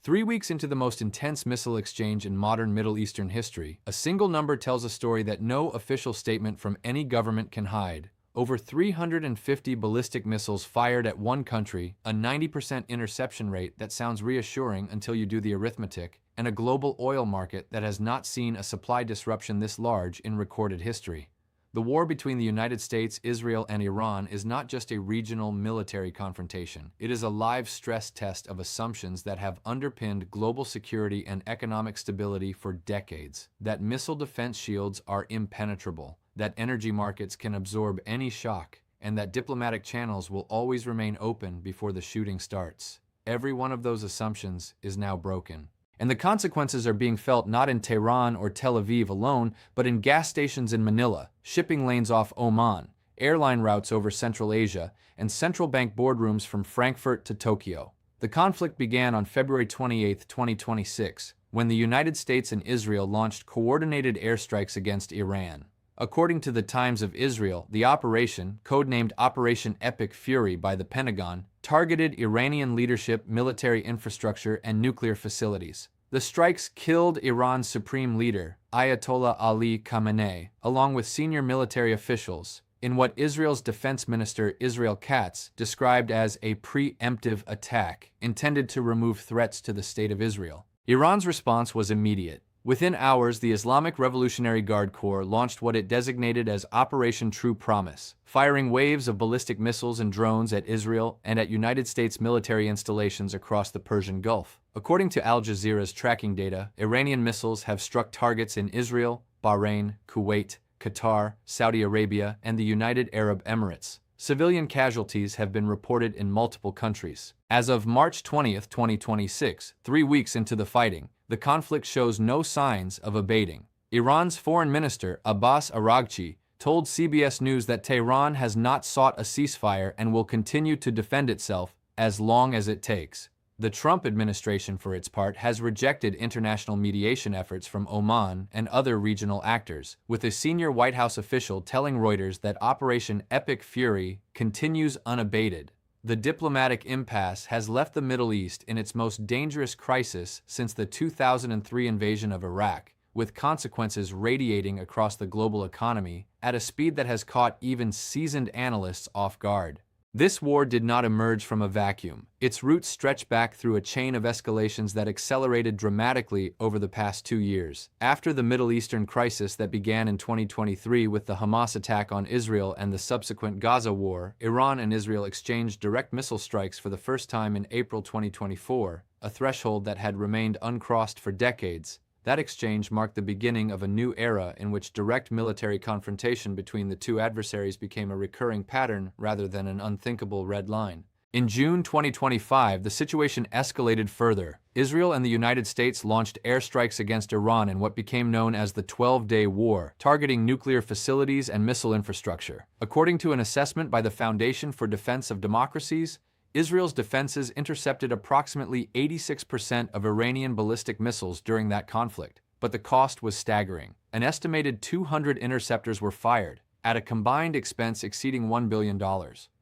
3 weeks into the most intense missile exchange in modern Middle Eastern history, a single number tells a story that no official statement from any government can hide. Over 350 ballistic missiles fired at one country, a 90% interception rate that sounds reassuring until you do the arithmetic, and a global oil market that has not seen a supply disruption this large in recorded history. The war between the United States, Israel, and Iran is not just a regional military confrontation. It is a live stress test of assumptions that have underpinned global security and economic stability for decades. That missile defense shields are impenetrable, that energy markets can absorb any shock, and that diplomatic channels will always remain open before the shooting starts. Every one of those assumptions is now broken. And the consequences are being felt not in Tehran or Tel Aviv alone, but in gas stations in Manila, shipping lanes off Oman, airline routes over Central Asia, and central bank boardrooms from Frankfurt to Tokyo. The conflict began on February 28, 2026, when the United States and Israel launched coordinated airstrikes against Iran. According to the Times of Israel, the operation, codenamed Operation Epic Fury by the Pentagon, targeted Iranian leadership, military infrastructure, and nuclear facilities. The strikes killed Iran's supreme leader, Ayatollah Ali Khamenei, along with senior military officials, in what Israel's defense minister Israel Katz described as a preemptive attack intended to remove threats to the state of Israel. Iran's response was immediate. Within hours, the Islamic Revolutionary Guard Corps launched what it designated as Operation True Promise, firing waves of ballistic missiles and drones at Israel and at United States military installations across the Persian Gulf. According to Al Jazeera's tracking data, Iranian missiles have struck targets in Israel, Bahrain, Kuwait, Qatar, Saudi Arabia, and the United Arab Emirates. Civilian casualties have been reported in multiple countries. As of March 20, 2026, 3 weeks into the fighting, the conflict shows no signs of abating. Iran's foreign minister, Abbas Araghchi, told CBS News that Tehran has not sought a ceasefire and will continue to defend itself as long as it takes. The Trump administration, for its part, has rejected international mediation efforts from Oman and other regional actors, with a senior White House official telling Reuters that Operation Epic Fury continues unabated. The diplomatic impasse has left the Middle East in its most dangerous crisis since the 2003 invasion of Iraq, with consequences radiating across the global economy at a speed that has caught even seasoned analysts off guard. This war did not emerge from a vacuum. Its roots stretch back through a chain of escalations that accelerated dramatically over the past 2 years. After the Middle Eastern crisis that began in 2023 with the Hamas attack on Israel and the subsequent Gaza war, Iran and Israel exchanged direct missile strikes for the first time in April 2024, a threshold that had remained uncrossed for decades. That exchange marked the beginning of a new era in which direct military confrontation between the two adversaries became a recurring pattern rather than an unthinkable red line. In June 2025, the situation escalated further. Israel and the United States launched airstrikes against Iran in what became known as the 12-Day War, targeting nuclear facilities and missile infrastructure. According to an assessment by the Foundation for Defense of Democracies, Israel's defenses intercepted approximately 86% of Iranian ballistic missiles during that conflict, but the cost was staggering. An estimated 200 interceptors were fired, at a combined expense exceeding $1 billion.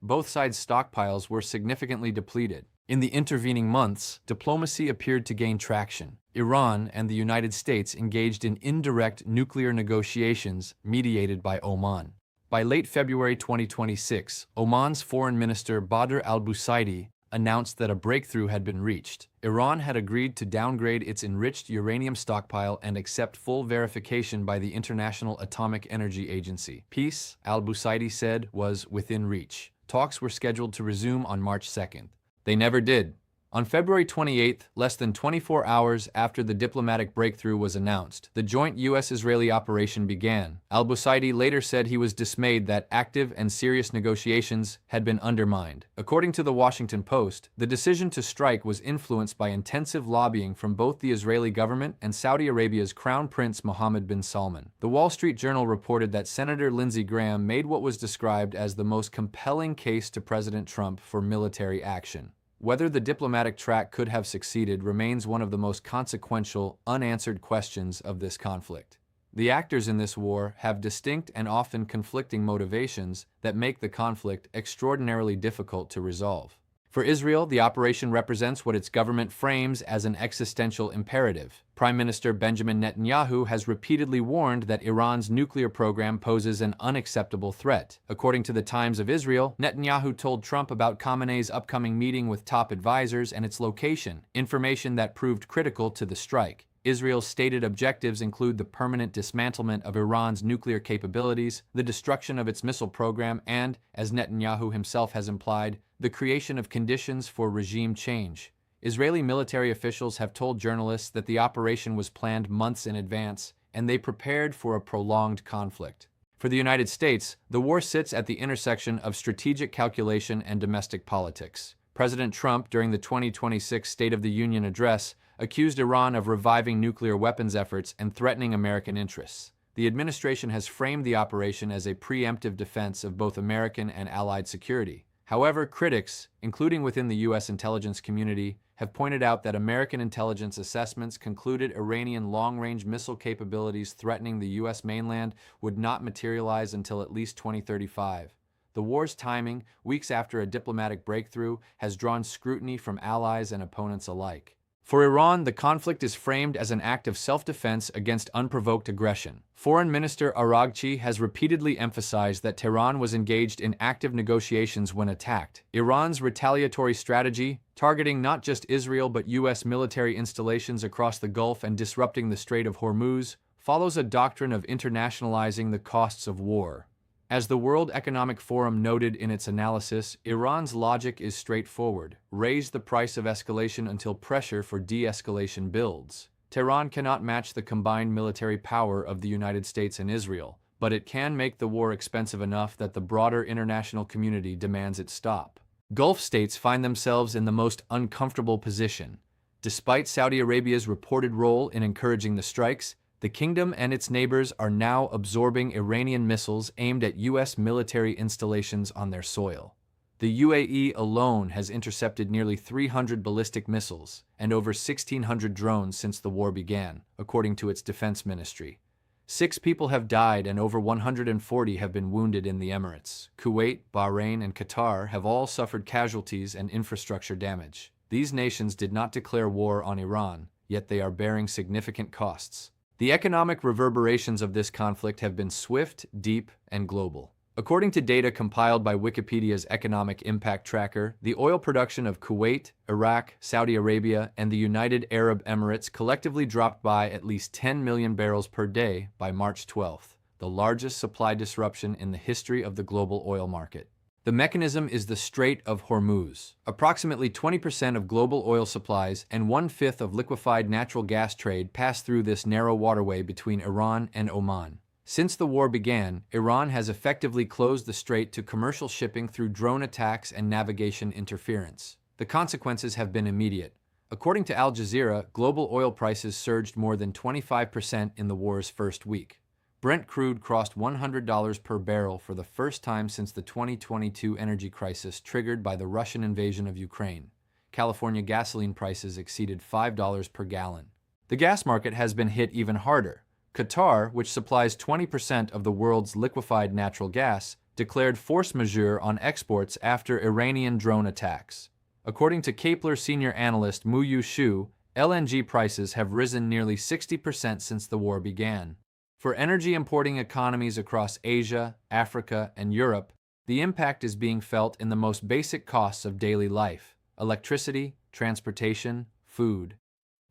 Both sides' stockpiles were significantly depleted. In the intervening months, diplomacy appeared to gain traction. Iran and the United States engaged in indirect nuclear negotiations mediated by Oman. By late February 2026, Oman's Foreign Minister Badr al-Busaidi announced that a breakthrough had been reached. Iran had agreed to downgrade its enriched uranium stockpile and accept full verification by the International Atomic Energy Agency. Peace, al-Busaidi said, was within reach. Talks were scheduled to resume on March 2nd. They never did. On February 28th, less than 24 hours after the diplomatic breakthrough was announced, the joint U.S.-Israeli operation began. Al-Busaidi later said he was dismayed that active and serious negotiations had been undermined. According to the Washington Post, the decision to strike was influenced by intensive lobbying from both the Israeli government and Saudi Arabia's Crown Prince Mohammed bin Salman. The Wall Street Journal reported that Senator Lindsey Graham made what was described as the most compelling case to President Trump for military action. Whether the diplomatic track could have succeeded remains one of the most consequential, unanswered questions of this conflict. The actors in this war have distinct and often conflicting motivations that make the conflict extraordinarily difficult to resolve. For Israel, the operation represents what its government frames as an existential imperative. Prime Minister Benjamin Netanyahu has repeatedly warned that Iran's nuclear program poses an unacceptable threat. According to the Times of Israel, Netanyahu told Trump about Khamenei's upcoming meeting with top advisors and its location, information that proved critical to the strike. Israel's stated objectives include the permanent dismantlement of Iran's nuclear capabilities, the destruction of its missile program, and, as Netanyahu himself has implied, the creation of conditions for regime change. Israeli military officials have told journalists that the operation was planned months in advance, and they prepared for a prolonged conflict. For the United States, the war sits at the intersection of strategic calculation and domestic politics. President Trump, during the 2026 State of the Union address, accused Iran of reviving nuclear weapons efforts and threatening American interests. The administration has framed the operation as a preemptive defense of both American and Allied security. However, critics, including within the U.S. intelligence community, have pointed out that American intelligence assessments concluded Iranian long-range missile capabilities threatening the U.S. mainland would not materialize until at least 2035. The war's timing, weeks after a diplomatic breakthrough, has drawn scrutiny from allies and opponents alike. For Iran, the conflict is framed as an act of self-defense against unprovoked aggression. Foreign Minister Araghchi has repeatedly emphasized that Tehran was engaged in active negotiations when attacked. Iran's retaliatory strategy, targeting not just Israel but U.S. military installations across the Gulf and disrupting the Strait of Hormuz, follows a doctrine of internationalizing the costs of war. As the World Economic Forum noted in its analysis, Iran's logic is straightforward: raise the price of escalation until pressure for de-escalation builds. Tehran cannot match the combined military power of the United States and Israel, but it can make the war expensive enough that the broader international community demands it stop. Gulf states find themselves in the most uncomfortable position. Despite Saudi Arabia's reported role in encouraging the strikes, the kingdom and its neighbors are now absorbing Iranian missiles aimed at U.S. military installations on their soil. The UAE alone has intercepted nearly 300 ballistic missiles and over 1,600 drones since the war began, according to its defense ministry. 6 people have died and over 140 have been wounded in the Emirates. Kuwait, Bahrain, and Qatar have all suffered casualties and infrastructure damage. These nations did not declare war on Iran, yet they are bearing significant costs. The economic reverberations of this conflict have been swift, deep, and global. According to data compiled by Wikipedia's Economic Impact Tracker, the oil production of Kuwait, Iraq, Saudi Arabia, and the United Arab Emirates collectively dropped by at least 10 million barrels per day by March 12th, the largest supply disruption in the history of the global oil market. The mechanism is the Strait of Hormuz. Approximately 20% of global oil supplies and 1/5 of liquefied natural gas trade pass through this narrow waterway between Iran and Oman. Since the war began, Iran has effectively closed the strait to commercial shipping through drone attacks and navigation interference. The consequences have been immediate. According to Al Jazeera, global oil prices surged more than 25% in the war's first week. Brent crude crossed $100 per barrel for the first time since the 2022 energy crisis triggered by the Russian invasion of Ukraine. California gasoline prices exceeded $5 per gallon. The gas market has been hit even harder. Qatar, which supplies 20% of the world's liquefied natural gas, declared force majeure on exports after Iranian drone attacks. According to Kepler senior analyst Muyu Xu, LNG prices have risen nearly 60% since the war began. For energy importing economies across Asia, Africa, and Europe, the impact is being felt in the most basic costs of daily life: electricity, transportation, food.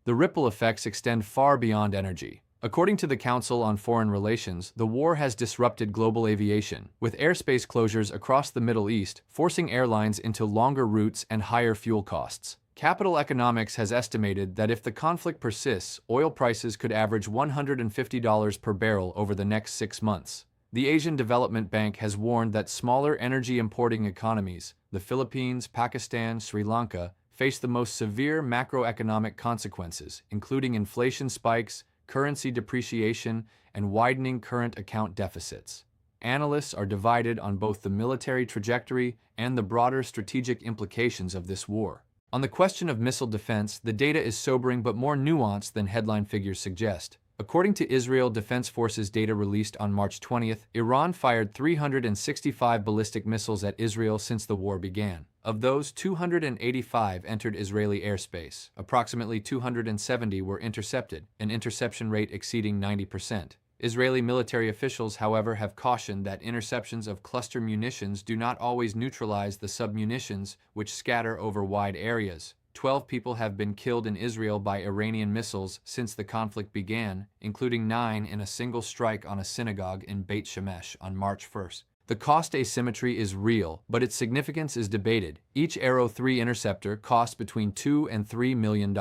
The ripple effects extend far beyond energy. According to the Council on Foreign Relations, the war has disrupted global aviation, with airspace closures across the Middle East forcing airlines into longer routes and higher fuel costs. Capital Economics has estimated that if the conflict persists, oil prices could average $150 per barrel over the next 6 months. The Asian Development Bank has warned that smaller energy-importing economies, the Philippines, Pakistan, Sri Lanka, face the most severe macroeconomic consequences, including inflation spikes, currency depreciation, and widening current account deficits. Analysts are divided on both the military trajectory and the broader strategic implications of this war. On the question of missile defense, the data is sobering but more nuanced than headline figures suggest. According to Israel Defense Forces data released on March 20th, Iran fired 365 ballistic missiles at Israel since the war began. Of those, 285 entered Israeli airspace. Approximately 270 were intercepted, an interception rate exceeding 90%. Israeli military officials, however, have cautioned that interceptions of cluster munitions do not always neutralize the submunitions, which scatter over wide areas. 12 people have been killed in Israel by Iranian missiles since the conflict began, including 9 in a single strike on a synagogue in Beit Shemesh on March 1st. The cost asymmetry is real, but its significance is debated. Each Arrow 3 interceptor costs between $2 and $3 million.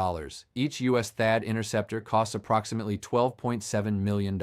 Each U.S. THAAD interceptor costs approximately $12.7 million.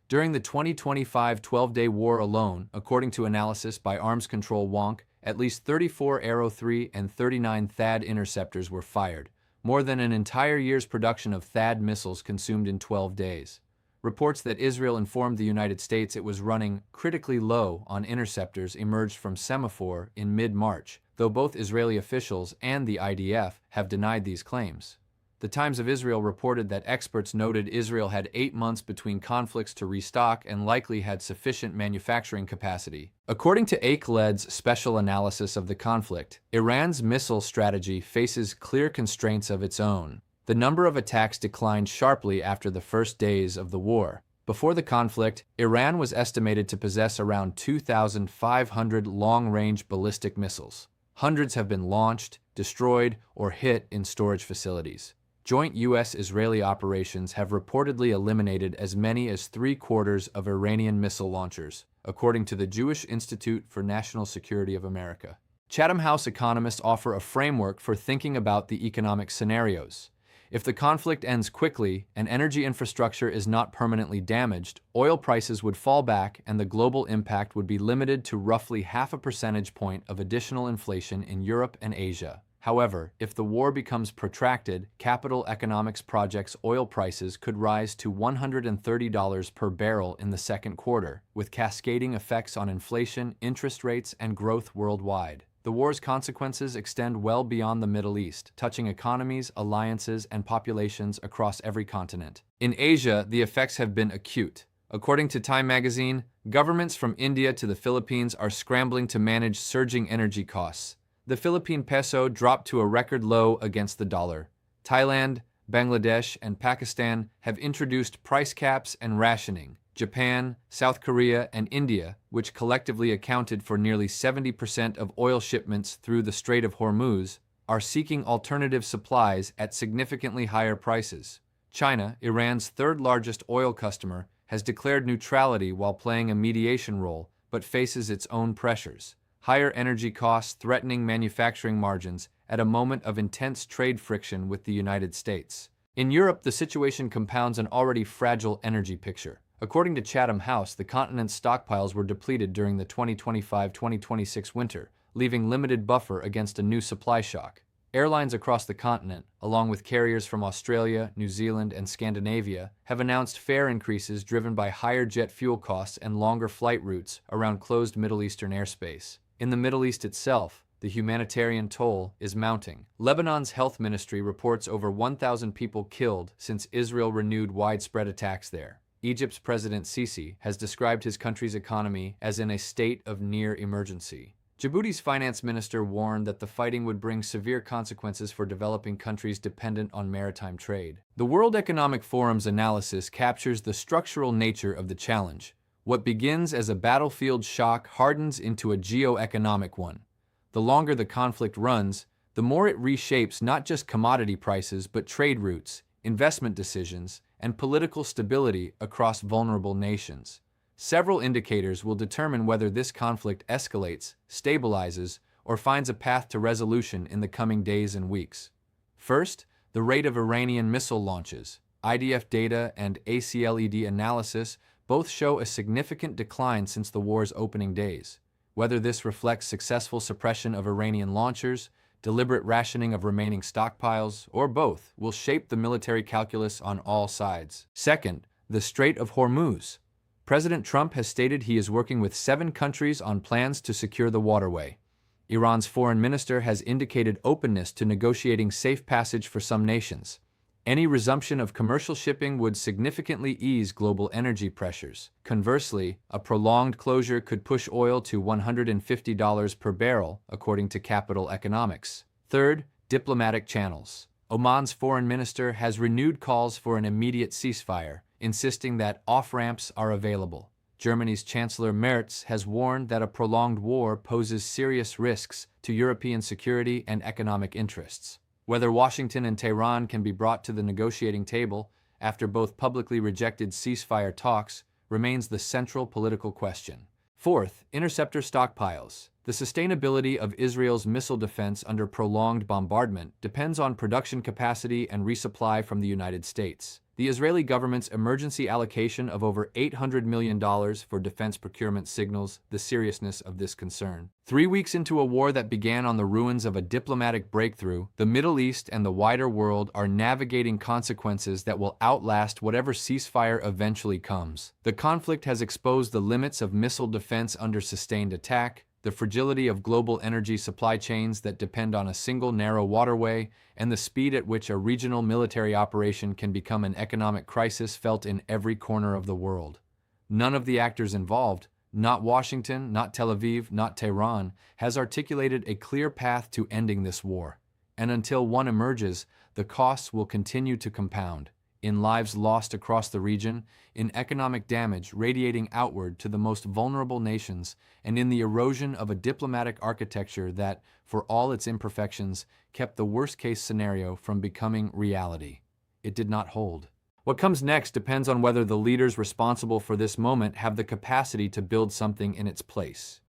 During the 2025 12-day war alone, according to analysis by Arms Control Wonk, at least 34 Arrow 3 and 39 THAAD interceptors were fired, more than an entire year's production of THAAD missiles consumed in 12 days. Reports that Israel informed the United States it was running critically low on interceptors emerged from Semaphore in mid-March, though both Israeli officials and the IDF have denied these claims. The Times of Israel reported that experts noted Israel had 8 months between conflicts to restock and likely had sufficient manufacturing capacity. According to Akeled's special analysis of the conflict, Iran's missile strategy faces clear constraints of its own. The number of attacks declined sharply after the first days of the war. Before the conflict, Iran was estimated to possess around 2,500 long-range ballistic missiles. Hundreds have been launched, destroyed, or hit in storage facilities. Joint U.S.-Israeli operations have reportedly eliminated as many as 3/4 of Iranian missile launchers, according to the Jewish Institute for National Security of America. Chatham House economists offer a framework for thinking about the economic scenarios. If the conflict ends quickly and energy infrastructure is not permanently damaged, oil prices would fall back and the global impact would be limited to roughly 0.5 percentage point of additional inflation in Europe and Asia. However, if the war becomes protracted, Capital Economics projects oil prices could rise to $130 per barrel in the second quarter, with cascading effects on inflation, interest rates, and growth worldwide. The war's consequences extend well beyond the Middle East, touching economies, alliances, and populations across every continent. In Asia, the effects have been acute. According to Time magazine, governments from India to the Philippines are scrambling to manage surging energy costs. The Philippine peso dropped to a record low against the dollar. Thailand, Bangladesh, and Pakistan have introduced price caps and rationing. Japan, South Korea, and India, which collectively accounted for nearly 70% of oil shipments through the Strait of Hormuz, are seeking alternative supplies at significantly higher prices. China, Iran's third-largest oil customer, has declared neutrality while playing a mediation role, but faces its own pressures. Higher energy costs threatening manufacturing margins at a moment of intense trade friction with the United States. In Europe, the situation compounds an already fragile energy picture. According to Chatham House, the continent's stockpiles were depleted during the 2025-2026 winter, leaving limited buffer against a new supply shock. Airlines across the continent, along with carriers from Australia, New Zealand, and Scandinavia, have announced fare increases driven by higher jet fuel costs and longer flight routes around closed Middle Eastern airspace. In the Middle East itself, the humanitarian toll is mounting. Lebanon's health ministry reports over 1,000 people killed since Israel renewed widespread attacks there. Egypt's President Sisi has described his country's economy as in a state of near emergency. Djibouti's finance minister warned that the fighting would bring severe consequences for developing countries dependent on maritime trade. The World Economic Forum's analysis captures the structural nature of the challenge. What begins as a battlefield shock hardens into a geo-economic one. The longer the conflict runs, the more it reshapes not just commodity prices but trade routes, investment decisions, and political stability across vulnerable nations. Several indicators will determine whether this conflict escalates, stabilizes, or finds a path to resolution in the coming days and weeks. First, the rate of Iranian missile launches. IDF data and ACLED analysis both show a significant decline since the war's opening days. Whether this reflects successful suppression of Iranian launchers, deliberate rationing of remaining stockpiles, or both, will shape the military calculus on all sides. Second, the Strait of Hormuz. President Trump has stated he is working with 7 countries on plans to secure the waterway. Iran's foreign minister has indicated openness to negotiating safe passage for some nations. Any resumption of commercial shipping would significantly ease global energy pressures. Conversely, a prolonged closure could push oil to $150 per barrel, according to Capital Economics. Third, diplomatic channels. Oman's foreign minister has renewed calls for an immediate ceasefire, insisting that off-ramps are available. Germany's Chancellor Merz has warned that a prolonged war poses serious risks to European security and economic interests. Whether Washington and Tehran can be brought to the negotiating table after both publicly rejected ceasefire talks remains the central political question. Fourth, interceptor stockpiles. The sustainability of Israel's missile defense under prolonged bombardment depends on production capacity and resupply from the United States. The Israeli government's emergency allocation of over $800 million for defense procurement signals the seriousness of this concern. 3 weeks into a war that began on the ruins of a diplomatic breakthrough, the Middle East and the wider world are navigating consequences that will outlast whatever ceasefire eventually comes. The conflict has exposed the limits of missile defense under sustained attack, the fragility of global energy supply chains that depend on a single narrow waterway, and the speed at which a regional military operation can become an economic crisis felt in every corner of the world. None of the actors involved, not Washington, not Tel Aviv, not Tehran, has articulated a clear path to ending this war. And until one emerges, the costs will continue to compound, in lives lost across the region, in economic damage radiating outward to the most vulnerable nations, and in the erosion of a diplomatic architecture that, for all its imperfections, kept the worst-case scenario from becoming reality. It did not hold. What comes next depends on whether the leaders responsible for this moment have the capacity to build something in its place.